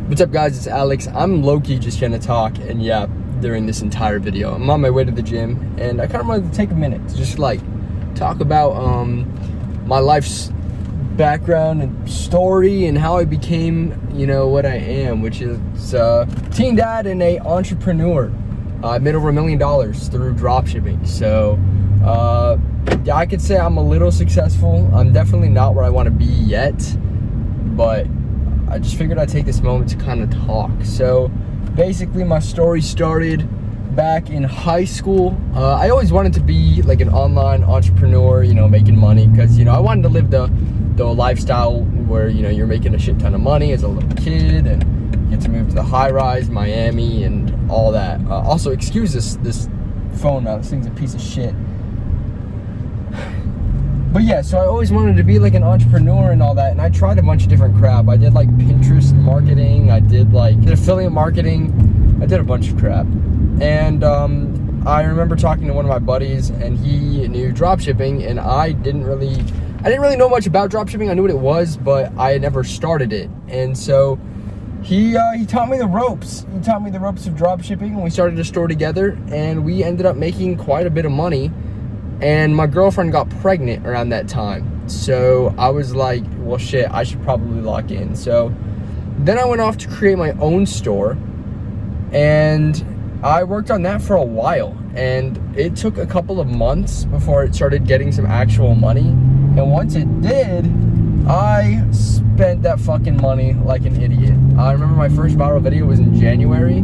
What's up, guys? It's Alex. I'm low-key just gonna talk and yap during this entire video. I'm on my way to the gym, and I kind of wanted to take a minute to just like talk about my life's background and story and how I became, you know, what I am, which is teen dad and a entrepreneur. I made over $1 million through dropshipping. So yeah, I could say I'm a little successful. I'm definitely not where I want to be yet, but I just figured I'd take this moment to kind of talk. So basically my story started back in high school. I always wanted to be like an online entrepreneur, you know, making money, because, you know, I wanted to live the lifestyle where, you know, you're making a shit ton of money as a little kid and get to move to the high rise, Miami, and all that. Also, excuse this phone now, this thing's a piece of shit. But yeah, so I always wanted to be like an entrepreneur and all that, and I tried a bunch of different crap. I did like Pinterest marketing, I did affiliate marketing, I did a bunch of crap. And I remember talking to one of my buddies, and he knew dropshipping, and I didn't really know much about dropshipping. I knew what it was, but I had never started it. And so he taught me the ropes. He taught me the ropes of dropshipping, and we started a store together, and we ended up making quite a bit of money. And my girlfriend got pregnant around that time. So I was like, well, shit, I should probably lock in. So then I went off to create my own store, and I worked on that for a while. And it took a couple of months before it started getting some actual money. And once it did, I spent that fucking money like an idiot. I remember my first viral video was in January,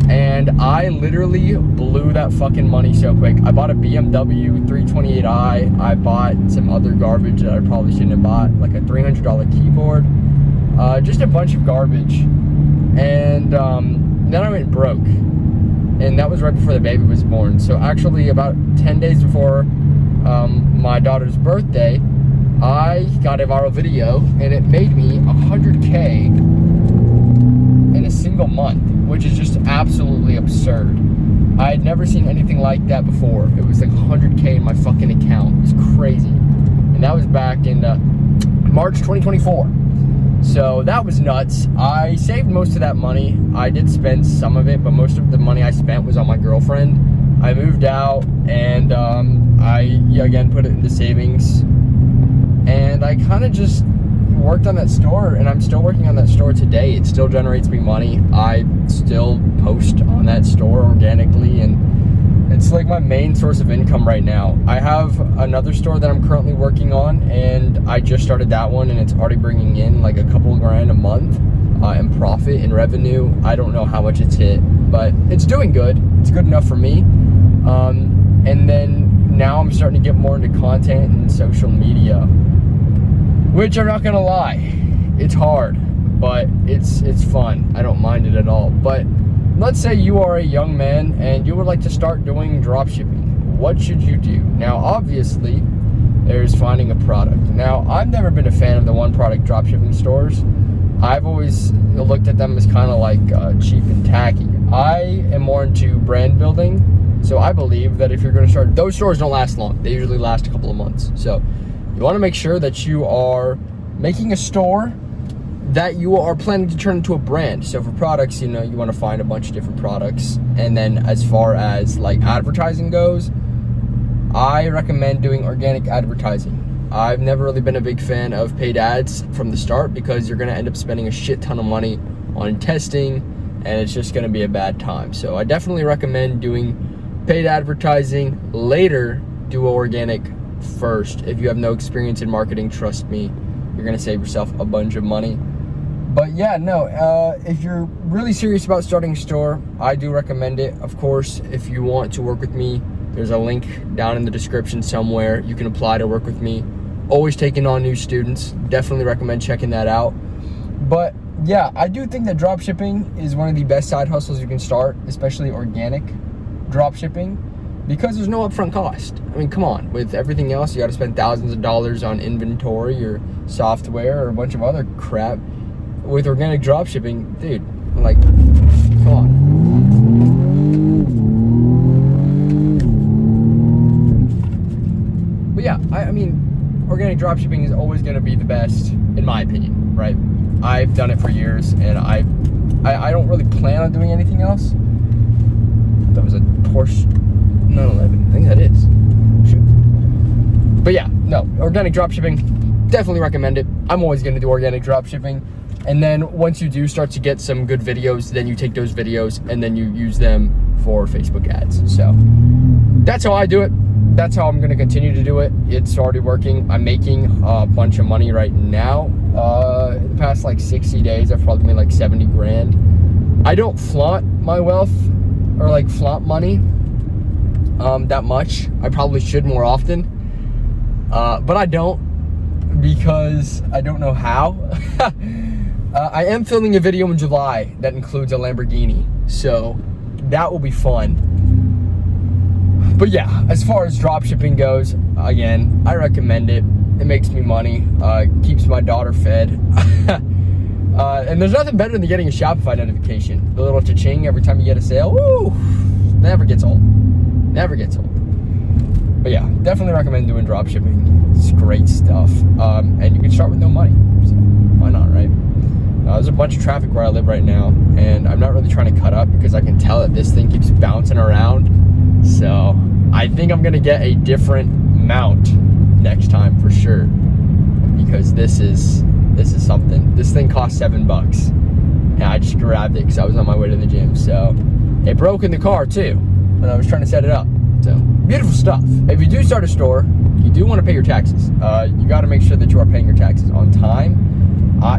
and I literally blew that fucking money so quick. I bought a BMW 328i. I bought some other garbage that I probably shouldn't have bought, like a $300 keyboard, just a bunch of garbage. And then I went broke, and that was right before the baby was born. So actually about 10 days before my daughter's birthday, I got a viral video, and it made me 100K in a single month, which is just absolutely absurd. I had never seen anything like that before. It was like 100K in my fucking account. It was crazy. And that was back in March 2024. So that was nuts. I saved most of that money. I did spend some of it, but most of the money I spent was on my girlfriend. I moved out, and I again put it into savings. And I kind of just worked on that store, and I'm still working on that store today. It still generates me money. I still post on that store organically, and it's like my main source of income right now. I have another store that I'm currently working on, and I just started that one, and it's already bringing in like a couple grand a month in profit and revenue. I don't know how much it's hit, but it's doing good. It's good enough for me. And then now I'm starting to get more into content and social media, which I'm not gonna lie, it's hard, but it's fun. I don't mind it at all. But let's say you are a young man and you would like to start doing dropshipping. What should you do? Now, obviously, there's finding a product. Now, I've never been a fan of the one-product dropshipping stores. I've always looked at them as kind of like cheap and tacky. I am more into brand building, so I believe that if you're gonna start, those stores don't last long. They usually last a couple of months. So you want to make sure that you are making a store that you are planning to turn into a brand. So for products, you know, you want to find a bunch of different products. And then as far as like advertising goes, I recommend doing organic advertising. I've never really been a big fan of paid ads from the start, because you're going to end up spending a shit ton of money on testing, and it's just going to be a bad time. So I definitely recommend doing paid advertising. Later, do organic first. If you have no experience in marketing, trust me, you're gonna save yourself a bunch of money. But yeah, no, if you're really serious about starting a store, I do recommend it. Of course, if you want to work with me, there's a link down in the description somewhere. You can apply to work with me. Always taking on new students. Definitely recommend checking that out. But yeah, I do think that dropshipping is one of the best side hustles you can start, especially organic dropshipping, because there's no upfront cost. I mean, come on, with everything else, you gotta spend thousands of dollars on inventory or software or a bunch of other crap. With organic dropshipping, dude, like, come on. But yeah, I mean, organic dropshipping is always gonna be the best, in my opinion, right? I've done it for years, and I don't really plan on doing anything else. That was a Porsche 911. I think that is. Shoot. But yeah, no, organic dropshipping, definitely recommend it. I'm always going to do organic dropshipping. And then once you do start to get some good videos, then you take those videos and then you use them for Facebook ads. So that's how I do it. That's how I'm going to continue to do it. It's already working. I'm making a bunch of money right now. In the past like 60 days, I've probably made like 70 grand. I don't flaunt my wealth or like flaunt money that much. I probably should more often. But I don't, because I don't know how. I am filming a video in July that includes a Lamborghini, so that will be fun. But yeah, as far as dropshipping goes, again, I recommend it. It makes me money, keeps my daughter fed. And there's nothing better than getting a Shopify notification. The little cha-ching every time you get a sale. Woo! Never gets old. Never gets old. But yeah, definitely recommend doing dropshipping. It's great stuff. And you can start with no money. So why not, right? There's a bunch of traffic where I live right now, and I'm not really trying to cut up because I can tell that this thing keeps bouncing around. So I think I'm gonna get a different mount next time for sure, because this is something. This thing cost $7, and I just grabbed it because I was on my way to the gym. So it broke in the car too when I was trying to set it up. So beautiful stuff. If you do start a store, you do want to pay your taxes. You got to make sure that you are paying your taxes on time.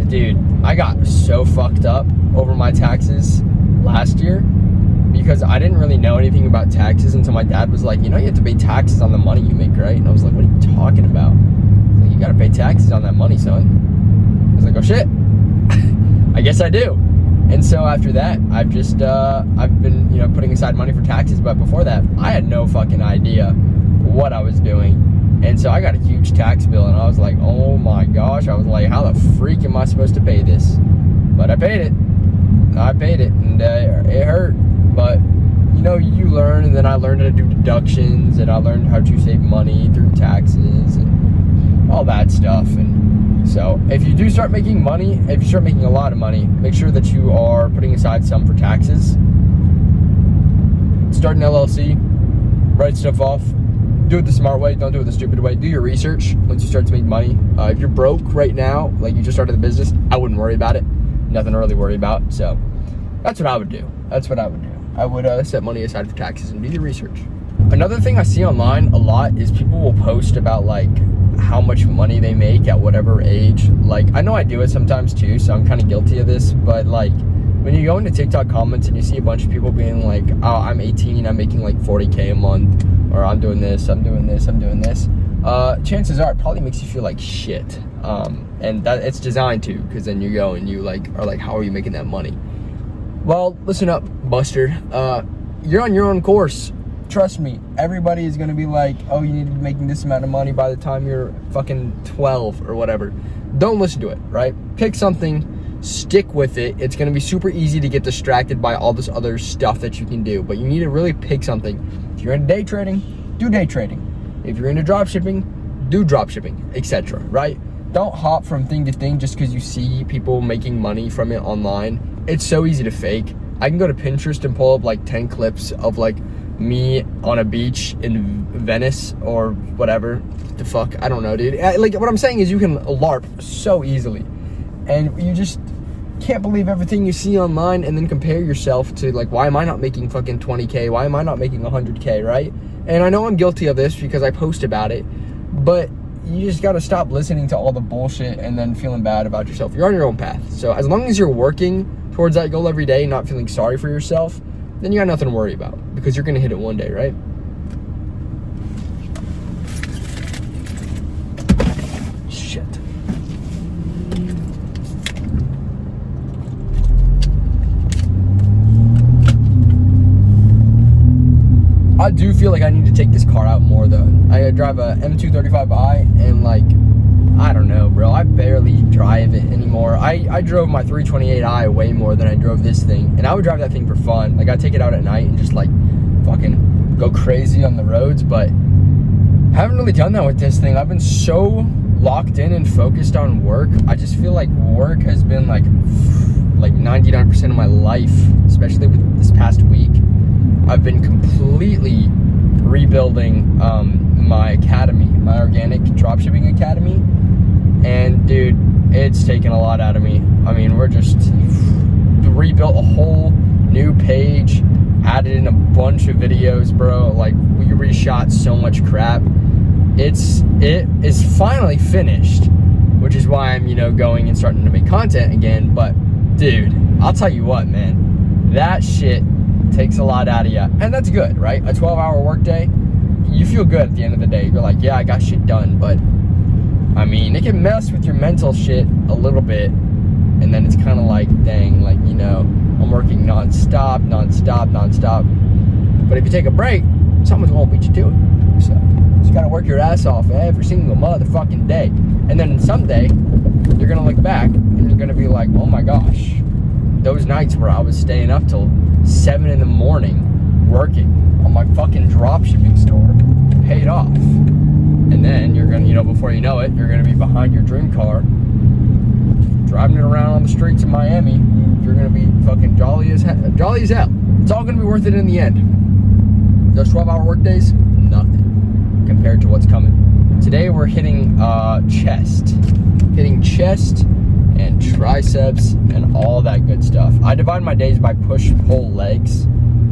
Dude, I got so fucked up over my taxes last year because I didn't really know anything about taxes until my dad was like, you know, you have to pay taxes on the money you make, right? And I was like, what are you talking about? Like, you got to pay taxes on that money, son. I was like, oh shit. I guess I do. And so after that, I've been, you know, putting aside money for taxes. But before that, I had no fucking idea what I was doing. And so I got a huge tax bill, and I was like, oh my gosh. I was like, how the freak am I supposed to pay this? But I paid it. And it hurt. But, you know, you learn, and then I learned how to do deductions, and I learned how to save money through taxes and all that stuff. And so if you do start making money, if you start making a lot of money, make sure that you are putting aside some for taxes. Start an LLC, write stuff off. Do it the smart way, don't do it the stupid way. Do your research once you start to make money. If you're broke right now, like you just started the business, I wouldn't worry about it. Nothing to really worry about. So that's what I would do. I would set money aside for taxes and do your research. Another thing I see online a lot is people will post about like how much money they make at whatever age. Like, I know I do it sometimes too, so I'm kind of guilty of this, but like when you go into TikTok comments and you see a bunch of people being like, oh, I'm 18, I'm making like 40K a month, or I'm doing this, chances are it probably makes you feel like shit. And that it's designed to, because then you go and you like are like, how are you making that money? Well, listen up, Buster. You're on your own course. Trust me, everybody is gonna be like, oh, you need to be making this amount of money by the time you're fucking 12 or whatever. Don't listen to it, right? Pick something, stick with it. It's gonna be super easy to get distracted by all this other stuff that you can do, but you need to really pick something. If you're into day trading, do day trading. If you're into drop shipping, do drop shipping, etc., right? Don't hop from thing to thing just because you see people making money from it online. It's so easy to fake. I can go to Pinterest and pull up like 10 clips of like me on a beach in Venice or whatever the fuck, I don't know, dude. Like, what I'm saying is you can LARP so easily, and you just can't believe everything you see online and then compare yourself to like, why am I not making fucking 20K? Why am I not making 100K, right? And I know I'm guilty of this because I post about it, but you just got to stop listening to all the bullshit and then feeling bad about yourself. You're on your own path. So as long as you're working towards that goal every day, not feeling sorry for yourself, then you got nothing to worry about, because you're going to hit it one day, right? Shit. I do feel like I need to take this car out more though. I drive a M235i and like, I don't know, bro. I barely drive it anymore. I drove my 328i way more than I drove this thing. And I would drive that thing for fun. Like, I'd take it out at night and just like fucking go crazy on the roads. But I haven't really done that with this thing. I've been so locked in and focused on work. I just feel like work has been like 99% of my life, especially with this past week. I've been completely rebuilding my academy, my organic dropshipping academy, and dude, it's taken a lot out of me. I mean, we're just rebuilt a whole new page, added in a bunch of videos, bro. Like, we reshot so much crap. It is finally finished, which is why I'm, going and starting to make content again. But dude, I'll tell you what, man, that shit takes a lot out of you, and that's good, right? A 12-hour workday, you feel good at the end of the day. You're like, yeah, I got shit done. But I mean, it can mess with your mental shit a little bit, and then it's kind of like, dang, like, I'm working non-stop. But if you take a break, someone's gonna beat you to it. So you just gotta work your ass off every single motherfucking day, and then someday you're gonna look back and you're gonna be like, oh my gosh, those nights where I was staying up till 7 in the morning working on my fucking dropshipping store paid off. And then you're gonna, before you know it, you're gonna be behind your dream car, driving it around on the streets of Miami. You're gonna be fucking jolly as hell. It's all gonna be worth it in the end. Those 12-hour work days, nothing compared to what's coming. Today we're hitting chest and triceps and all that good stuff. I divide my days by push-pull legs.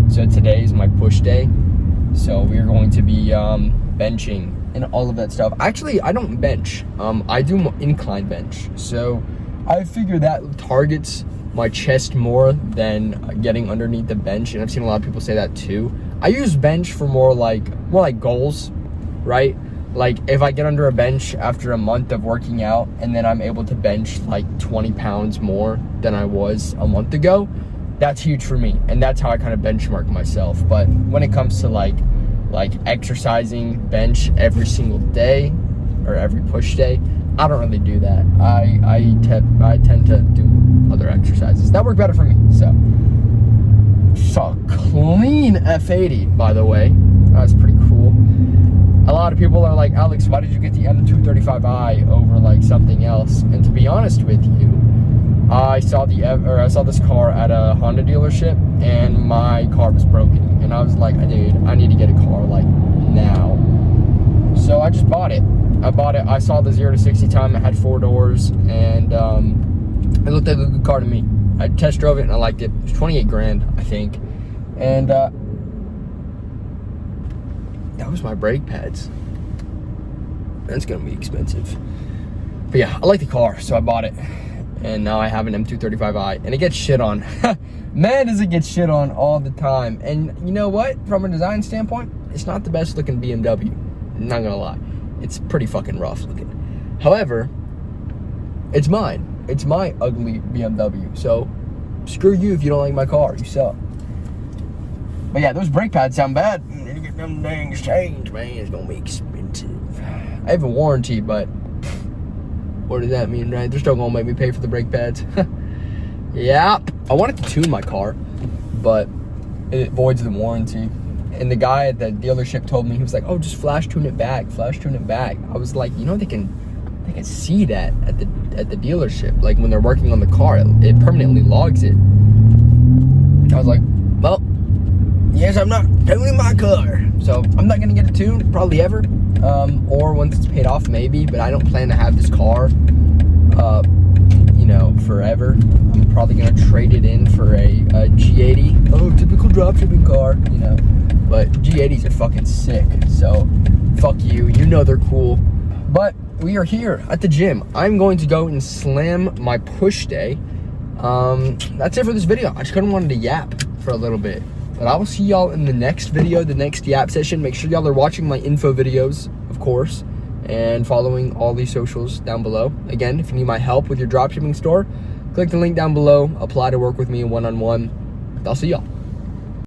So today is my push day. So we're going to be benching and all of that stuff. Actually, I don't bench. I do incline bench. So I figure that targets my chest more than getting underneath the bench, and I've seen a lot of people say that too. I use bench for more like goals, right? Like if I get under a bench after a month of working out and then I'm able to bench like 20 pounds more than I was a month ago, that's huge for me, and that's how I kind of benchmark myself. But when it comes to like exercising bench every single day or every push day, I don't really do that. I tend to do other exercises that work better for me. So saw a clean F80, by the way. That's pretty cool. A lot of people are like, Alex, why did you get the M235i over like something else? And to be honest with you, I saw this car at a Honda dealership, and my car was broken, and I was like, dude, I need to get a car like now. So I just bought it. I saw the 0 to 60 time. It had 4 doors, and it looked like a good car to me. I test drove it and I liked it. It was 28 grand, I think. And that was my brake pads. That's gonna be expensive. But yeah, I like the car, so I bought it. And now I have an M235i, and it gets shit on. Man, does it get shit on all the time. And you know what? From a design standpoint, it's not the best looking BMW. I'm not gonna lie. It's pretty fucking rough looking. However, it's mine. It's my ugly BMW. So screw you if you don't like my car. You suck. But yeah, those brake pads sound bad. I need to get them things changed, man. It's gonna be expensive. I have a warranty, but what does that mean, right? They're still gonna make me pay for the brake pads. Yep. I wanted to tune my car, but it voids the warranty. And the guy at the dealership told me, he was like, oh, just flash tune it back. I was like, they can see that at the dealership. Like when they're working on the car, it permanently logs it. I was like, well, yes, I'm not tuning my car. So I'm not gonna get it tuned, probably ever. Or once it's paid off, maybe, but I don't plan to have this car, forever. I'm probably gonna trade it in for a G80. Oh, typical dropshipping car, But G80s are fucking sick, so fuck you. They're cool. But we are here at the gym. I'm going to go and slam my push day. That's it for this video. I just kind of wanted to yap for a little bit. But I will see y'all in the next video, the next yap session. Make sure y'all are watching my info videos, of course, and following all these socials down below. Again, if you need my help with your dropshipping store, click the link down below. Apply to work with me one-on-one. I'll see y'all.